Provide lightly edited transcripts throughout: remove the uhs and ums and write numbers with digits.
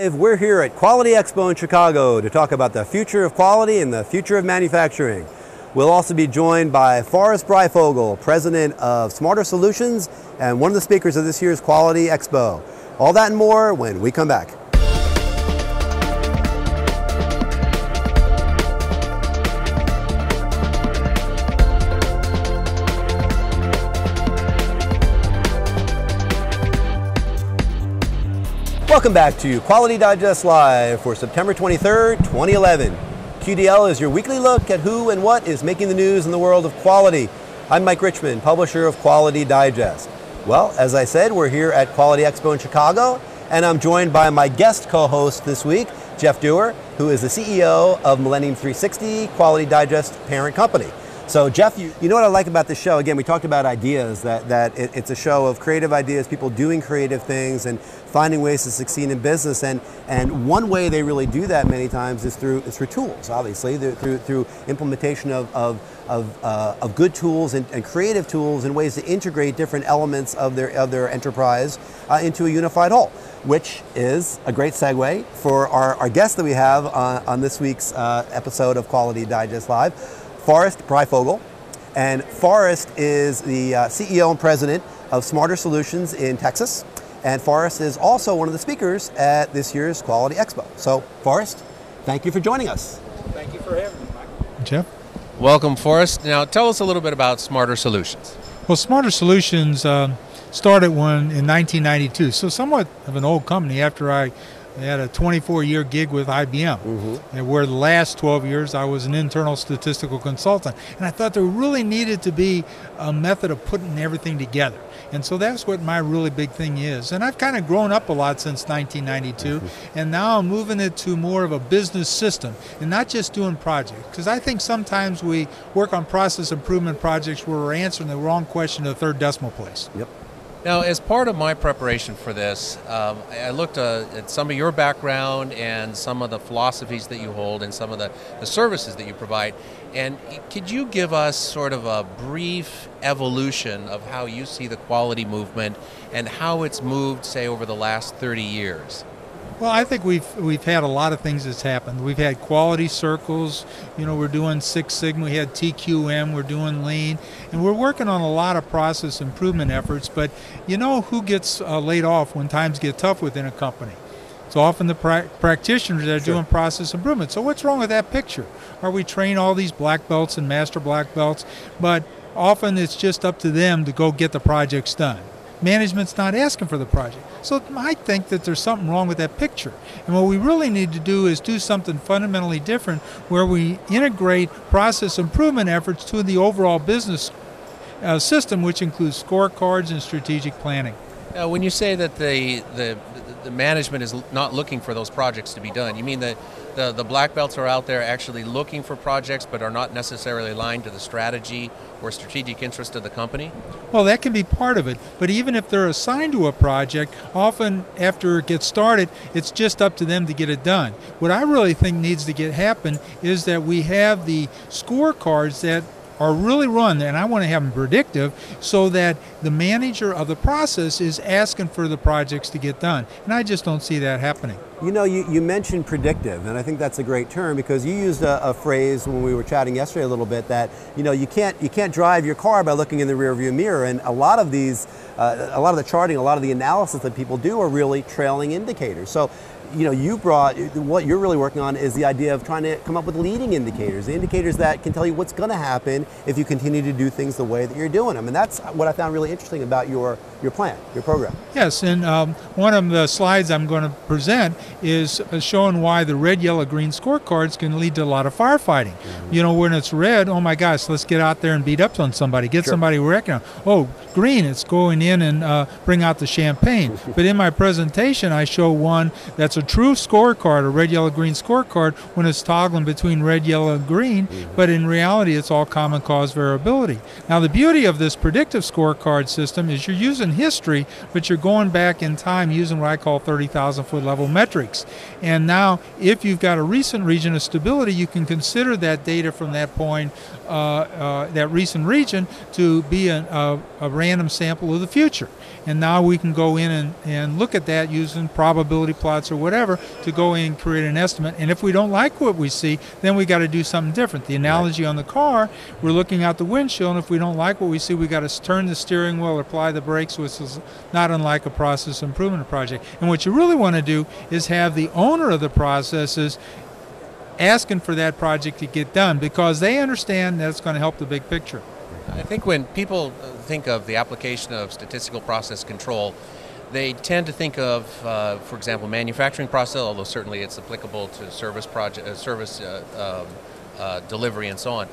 We're here at Quality Expo in Chicago to talk about the future of quality and the future of manufacturing. We'll also be joined by Forrest Breyfogle, president of Smárter Solutions and one of the speakers of this year's Quality Expo. All that and more when we come back. Welcome back to Quality Digest Live for September 23rd, 2011. QDL is your weekly look at who and what is making the news in the world of quality. I'm Mike Richman, publisher of Quality Digest. Well, as I said, we're here at Quality Expo in Chicago, and I'm joined by my guest co-host this week, Jeff Dewar, who is the CEO of Millennium 360, Quality Digest parent company. So Jeff, you know what I like about this show? Again, we talked about ideas, that it's a show of creative ideas, people doing creative things and finding ways to succeed in business. And one way they really do that many times is through tools, obviously, through implementation of good tools and creative tools and ways to integrate different elements of their enterprise into a unified whole, which is a great segue for our guest that we have on this week's episode of Quality Digest Live, Forrest Breyfogle. And Forrest is the CEO and president of Smárter Solutions in Texas. And Forrest is also one of the speakers at this year's Quality Expo. So, Forrest, thank you for joining us. Thank you for having me, Mike. Jeff? Welcome, Forrest. Now, tell us a little bit about Smárter Solutions. Well, Smárter Solutions started one in 1992, so somewhat of an old company after I had a 24-year gig with IBM, and where the last 12 years I was an internal statistical consultant. And I thought there really needed to be a method of putting everything together. And so that's what my really big thing is. And I've kind of grown up a lot since 1992, and now I'm moving it to more of a business system and not just doing projects. Because I think sometimes we work on process improvement projects where we're answering the wrong question to the third decimal place. Yep. Now, as part of my preparation for this, I looked at some of your background and some of the philosophies that you hold and some of the services that you provide. And could you give us sort of a brief evolution of how you see the quality movement and how it's moved, say, over the last 30 years? Well, I think we've had a lot of things that's happened. We've had quality circles, you know, we're doing Six Sigma, we had TQM, we're doing Lean, and we're working on a lot of process improvement efforts, but you know who gets laid off when times get tough within a company? It's often the practitioners that are doing process improvement. So what's wrong with that picture? Are we training all these black belts and master black belts, but often it's just up to them to go get the projects done. Management's not asking for the project. So I think that there's something wrong with that picture. And what we really need to do is do something fundamentally different where we integrate process improvement efforts to the overall business system, which includes scorecards and strategic planning. Now, when you say that the management is not looking for those projects to be done, you mean that the black belts are out there actually looking for projects but are not necessarily aligned to the strategy or strategic interest of the company? Well, that can be part of it, but even if they're assigned to a project, often after it gets started, it's just up to them to get it done. What I really think needs to happen is that we have the scorecards that are really run, and I want to have them predictive, so that the manager of the process is asking for the projects to get done. And I just don't see that happening. You know, you mentioned predictive, and I think that's a great term because you used a phrase when we were chatting yesterday a little bit that, you know, you can't drive your car by looking in the rearview mirror, and a lot of these, a lot of the charting, a lot of the analysis that people do are really trailing indicators. So, you know, what you're really working on is the idea of trying to come up with leading indicators, the indicators that can tell you what's going to happen if you continue to do things the way that you're doing them. And that's what I found really interesting about your plan, your program. Yes, and one of the slides I'm going to present is showing why the red, yellow, green scorecards can lead to a lot of firefighting. You know, when it's red, oh my gosh, let's get out there and beat up on somebody, get somebody wrecking on. Oh, green, it's going in and bring out the champagne. But in my presentation, I show one that's a true scorecard, a red, yellow, green scorecard, when it's toggling between red, yellow, and green, but in reality, it's all common cause variability. Now, the beauty of this predictive scorecard system is you're using history, but you're going back in time using what I call 30,000-foot level metrics. And now, if you've got a recent region of stability, you can consider that data from that point, that recent region, to be a a random sample of the future. And now we can go in and look at that using probability plots or whatever to go in and create an estimate. And if we don't like what we see, then we got to do something different. The analogy on the car, we're looking out the windshield, and if we don't like what we see, we got to turn the steering wheel, apply the brakes, which is not unlike a process improvement project. And what you really want to do is have the owner of the processes asking for that project to get done, because they understand that it's going to help the big picture. I think when people think of the application of statistical process control, they tend to think of, for example, manufacturing process, although certainly it's applicable to service delivery and so on.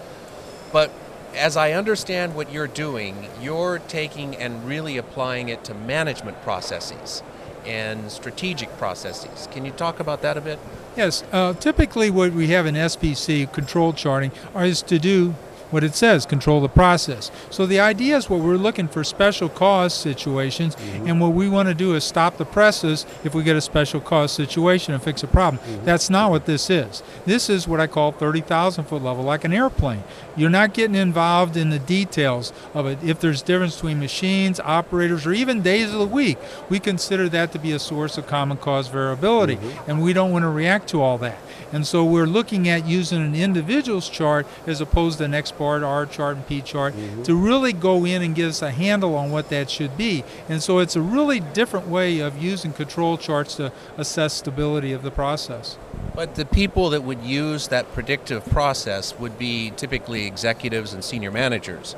But as I understand what you're doing, you're taking and really applying it to management processes and strategic processes. Can you talk about that a bit? Yes, typically what we have in SPC, control charting, is to do what it says, control the process. So the idea is what we're looking for special cause situations, and what we want to do is stop the presses if we get a special cause situation and fix a problem. That's not what this is. This is what I call 30,000 foot level, like an airplane. You're not getting involved in the details of it. If there's difference between machines, operators, or even days of the week, we consider that to be a source of common cause variability, and we don't want to react to all that. And so we're looking at using an individual's chart as opposed to an X bar, R chart, and P chart to really go in and give us a handle on what that should be. And so it's a really different way of using control charts to assess stability of the process. But the people that would use that predictive process would be typically executives and senior managers.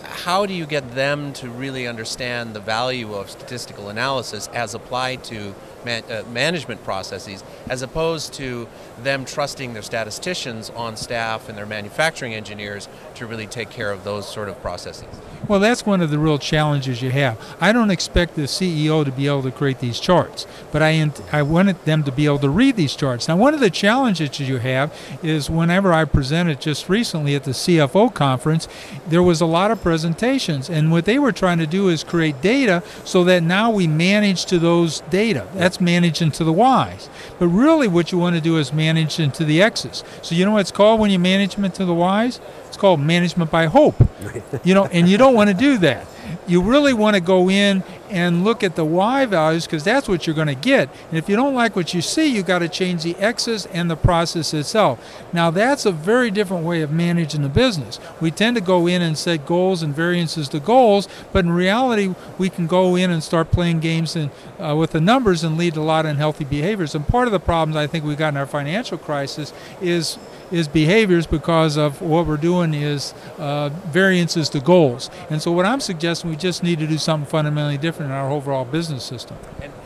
How do you get them to really understand the value of statistical analysis as applied to management processes, as opposed to them trusting their statisticians on staff and their manufacturing engineers to really take care of those sort of processes? Well, that's one of the real challenges you have. I don't expect the CEO to be able to create these charts, but I wanted them to be able to read these charts. Now, one of the challenges you have is whenever I presented just recently at the CFO conference, there was a lot of presentations, and what they were trying to do is create data so that now we manage to those data. That's managed into the Y's. But really what you want to do is manage into the X's. So you know what it's called when you manage into the Y's? It's called management by hope. And you don't want to do that. You really want to go in and look at the Y values, because that's what you're going to get. And if you don't like what you see, you got to change the X's and the process itself. Now that's a very different way of managing the business. We tend to go in and set goals and variances to goals, but in reality we can go in and start playing games with the numbers and lead to a lot of unhealthy behaviors. And part of the problems I think we got in our financial crisis is behaviors, because of what we're doing is variances to goals. And so what I'm suggesting, we just need to do something fundamentally different in our overall business system.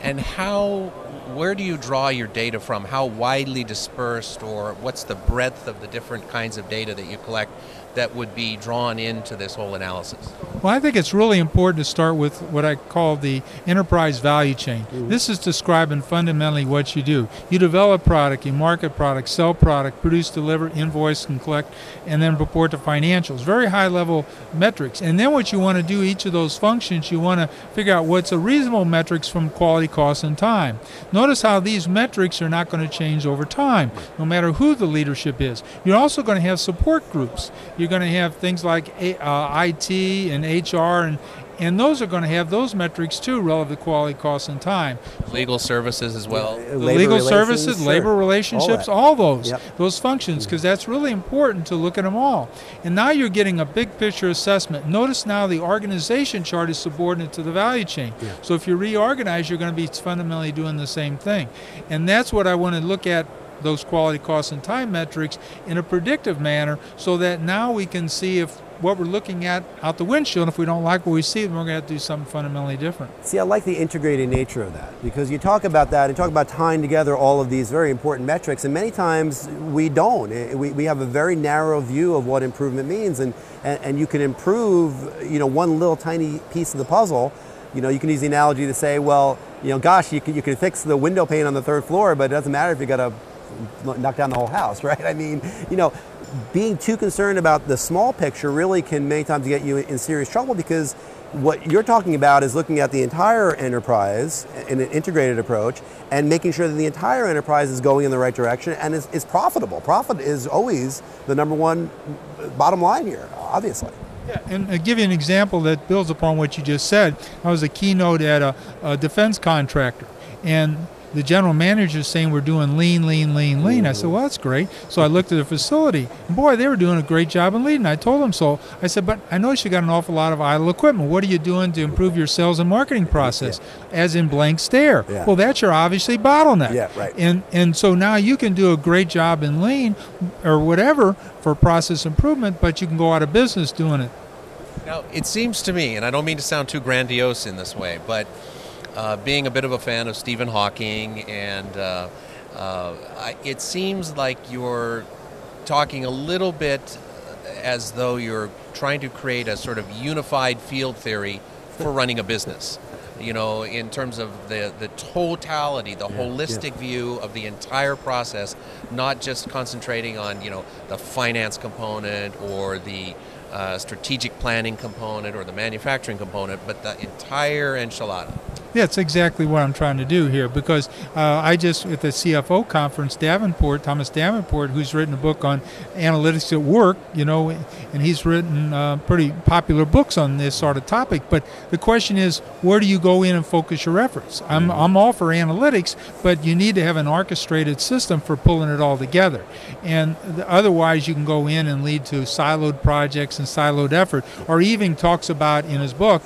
And where do you draw your data from? How widely dispersed, or what's the breadth of the different kinds of data that you collect that would be drawn into this whole analysis? Well, I think it's really important to start with what I call the enterprise value chain. This is describing fundamentally what you do. You develop product, you market product, sell product, produce, deliver, invoice, and collect, and then report to financials. Very high level metrics. And then what you want to do, each of those functions, you want to figure out what's a reasonable metrics from quality, cost, and time. Notice how these metrics are not going to change over time, no matter who the leadership is. You're also going to have support groups. You're going to have things like IT and HR, and those are going to have those metrics too, relative to quality, cost, and time. Legal services as well. Legal services, labor relationships, all those functions, because that's really important to look at them all. And now you're getting a big picture assessment. Notice now the organization chart is subordinate to the value chain. So if you reorganize, you're going to be fundamentally doing the same thing. And that's what I want to look at, those quality, cost, and time metrics in a predictive manner, so that now we can see if what we're looking at out the windshield, if we don't like what we see, then we're going to have to do something fundamentally different. See, I like the integrated nature of that, because you talk about that and talk about tying together all of these very important metrics, and many times we don't. We have a very narrow view of what improvement means, and you can improve, one little tiny piece of the puzzle. You can use the analogy to say, well, gosh, you can fix the window pane on the third floor, but it doesn't matter if you got to knock down the whole house, right? I mean, being too concerned about the small picture really can many times get you in serious trouble, because what you're talking about is looking at the entire enterprise in an integrated approach and making sure that the entire enterprise is going in the right direction and is profitable. Profit is always the number one bottom line here, obviously. And I'll give you an example that builds upon what you just said. I was a keynote at a defense contractor, and the general manager is saying we're doing lean, lean, lean, lean. I said, well, that's great. So I looked at the facility, and boy, they were doing a great job in lean. I told them so. I said, but I noticed you got an awful lot of idle equipment. What are you doing to improve your sales and marketing process? As in blank stare. Well, that's your obviously bottleneck. Yeah, right. And so now you can do a great job in lean or whatever for process improvement, but you can go out of business doing it. Now, it seems to me, and I don't mean to sound too grandiose in this way, but being a bit of a fan of Stephen Hawking, and it seems like you're talking a little bit as though you're trying to create a sort of unified field theory for running a business. You know, in terms of the totality, the holistic view of the entire process, not just concentrating on, you know, the finance component or the strategic planning component or the manufacturing component, but the entire enchilada. Yeah, it's exactly what I'm trying to do here, because I just, at the CFO conference, Thomas Davenport, who's written a book on analytics at work, you know, and he's written pretty popular books on this sort of topic. But the question is, where do you go in and focus your efforts? I'm all for analytics, but you need to have an orchestrated system for pulling it all together. And otherwise, you can go in and lead to siloed projects and siloed effort. Or even talks about, in his book,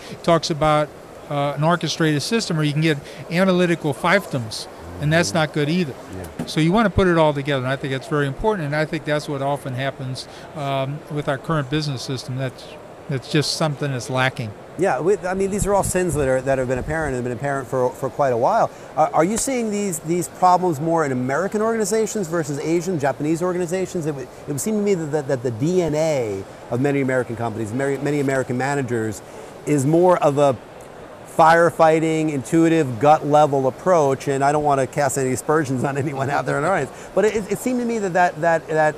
an orchestrated system, or you can get analytical fiefdoms, and that's not good either. So you want to put it all together, and I think that's very important, and I think that's what often happens with our current business system. That's just something that's lacking. Yeah, I mean, these are all sins that have been apparent and have been apparent for quite a while. Are you seeing these problems more in American organizations versus Asian, Japanese organizations? It would seem to me that the DNA of many American companies, many American managers, is more of a firefighting, intuitive, gut-level approach, and I don't want to cast any aspersions on anyone out there in our audience, but it seemed to me that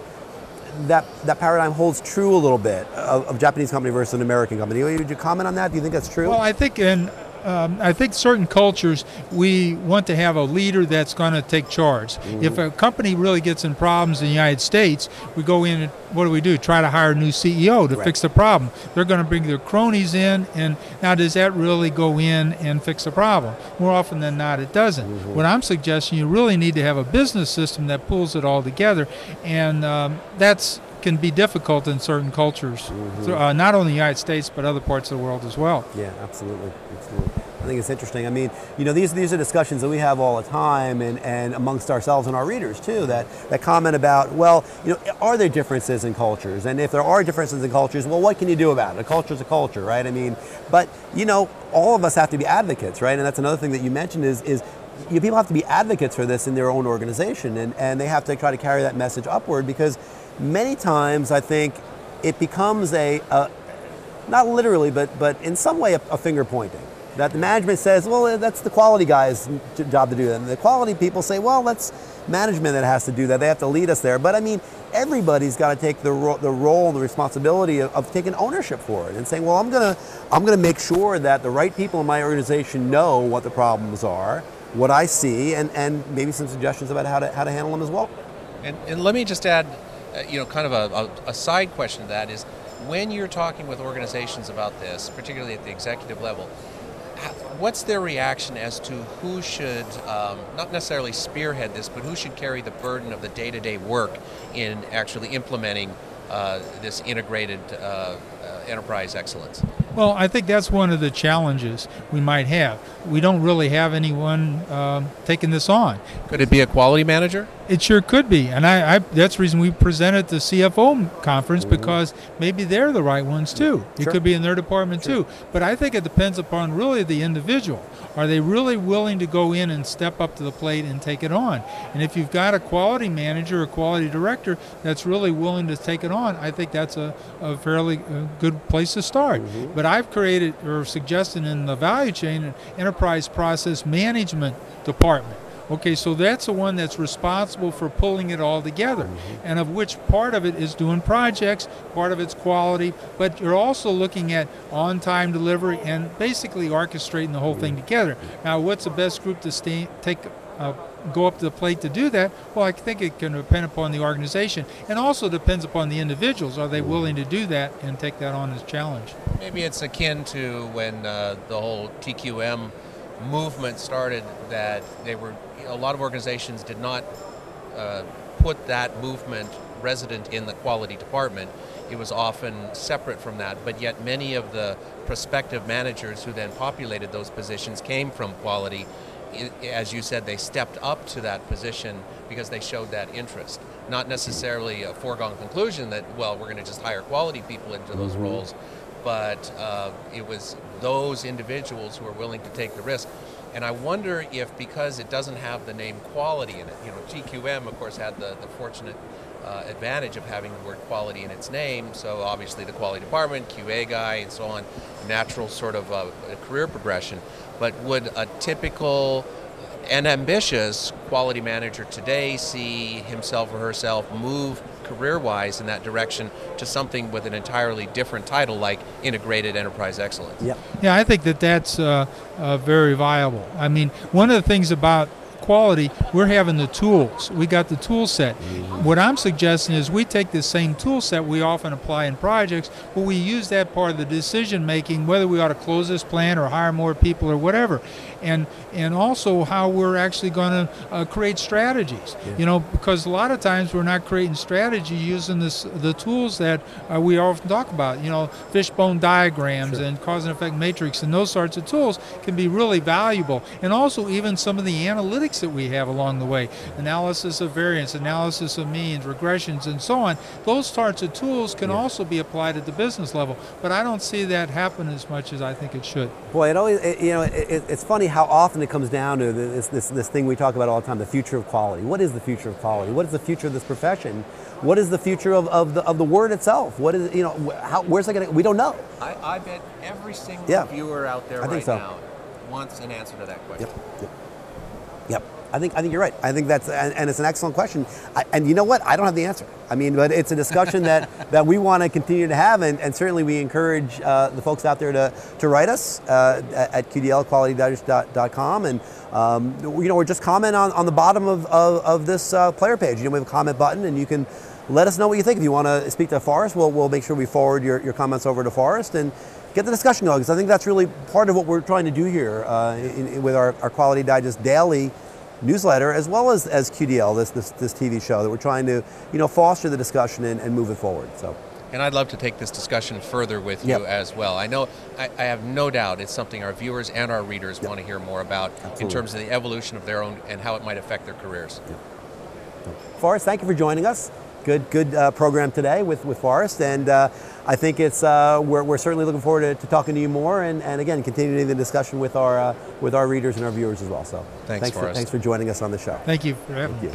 paradigm holds true a little bit of Japanese company versus an American company. Would you comment on that? Do you think that's true? Well, I think certain cultures, we want to have a leader that's going to take charge. If a company really gets in problems in the United States, we go in and what do? Try to hire a new CEO to fix the problem. They're going to bring their cronies in, and now does that really go in and fix the problem? More often than not, it doesn't. What I'm suggesting, you really need to have a business system that pulls it all together, and that's can be difficult in certain cultures, not only the United States, but other parts of the world as well. Yeah, absolutely. I think it's interesting. I mean, you know, these are discussions that we have all the time, and amongst ourselves and our readers too, that comment about, well, you know, are there differences in cultures? And if there are differences in cultures, well, what can you do about it? A culture's a culture, right? I mean, but, you know, all of us have to be advocates, right? And that's another thing that you mentioned is people have to be advocates for this in their own organization, and they have to try to carry that message upward, because many times I think it becomes not literally, but in some way a finger pointing. That the management says, well, that's the quality guy's job to do that. And the quality people say, well, that's management that has to do that. They have to lead us there. But I mean, everybody's got to take the role and the responsibility of taking ownership for it and saying, well, I'm gonna make sure that the right people in my organization know what the problems are, what I see, and maybe some suggestions about how to handle them as well. And let me just add, you know, kind of a side question to that is, when you're talking with organizations about this, particularly at the executive level, what's their reaction as to who should, not necessarily spearhead this, but who should carry the burden of the day-to-day work in actually implementing this integrated enterprise excellence? Well, I think that's one of the challenges we might have. We don't really have anyone taking this on. Could it be a quality manager? It sure could be, and that's the reason we presented the CFO conference, because maybe they're the right ones too. It could be in their department too. But I think it depends upon really the individual. Are they really willing to go in and step up to the plate and take it on? And if you've got a quality manager or quality director that's really willing to take it on, I think that's a fairly good place to start. But I've created or suggested in the value chain an enterprise process management department. Okay, so that's the one that's responsible for pulling it all together, and of which part of it is doing projects, part of it's quality, but you're also looking at on-time delivery and basically orchestrating the whole thing together. Now, what's the best group to take go up to the plate to do that? Well, I think it can depend upon the organization, and also depends upon the individuals. Are they willing to do that and take that on as a challenge? Maybe it's akin to when the whole TQM movement started, that a lot of organizations did not put that movement resident in the quality department. It was often separate from that, but yet many of the prospective managers who then populated those positions came from quality. As you said, they stepped up to that position because they showed that interest. Not necessarily a foregone conclusion that, well, we're going to just hire quality people into those roles, but it was those individuals who are willing to take the risk. And I wonder if, because it doesn't have the name quality in it, TQM, of course, had the fortunate advantage of having the word quality in its name, so obviously the quality department, QA guy, and so on, natural sort of a career progression. But would a typical and ambitious quality manager today see himself or herself move career-wise in that direction to something with an entirely different title, like Integrated Enterprise Excellence? Yeah, I think that's very viable. I mean, one of the things about quality, we're having the tools. We got the tool set. What I'm suggesting is we take the same tool set we often apply in projects, but we use that part of the decision making, whether we ought to close this plant or hire more people or whatever. And also how we're actually going to create strategies. Because a lot of times we're not creating strategy using the tools that we often talk about. Fishbone diagrams and cause and effect matrix, and those sorts of tools can be really valuable. And also even some of the analytics that we have along the way, analysis of variance, analysis of means, regressions, and so on. Those sorts of tools can also be applied at the business level, but I don't see that happen as much as I think it should. Boy, it's funny how often it comes down to this thing we talk about all the time, the future of quality. What is the future of quality? What is the future of this profession? What is the future of the word itself? What is, where's it going to, we don't know. I bet every single viewer out there now wants an answer to that question. Yep. I think you're right. I think that's, and it's an excellent question. And you know what? I don't have the answer. I mean, but it's a discussion that we want to continue to have, and certainly we encourage the folks out there to write us at QDL@QualityDigest.com, and or just comment on the bottom of this player page. We have a comment button, and you can let us know what you think. If you want to speak to Forrest, we'll make sure we forward your comments over to Forrest and get the discussion going, because I think that's really part of what we're trying to do here with our Quality Digest daily newsletter, as well as QDL, this TV show, that we're trying to foster the discussion and move it forward. So. And I'd love to take this discussion further with you as well. I know, I have no doubt it's something our viewers and our readers want to hear more about in terms of the evolution of their own and how it might affect their careers. Forrest, thank you for joining us. Good program today with Forrest, and I think it's we're certainly looking forward to talking to you more, and again continuing the discussion with our readers and our viewers as well. So thanks Forrest. Thanks for joining us on the show. Thank you for having me.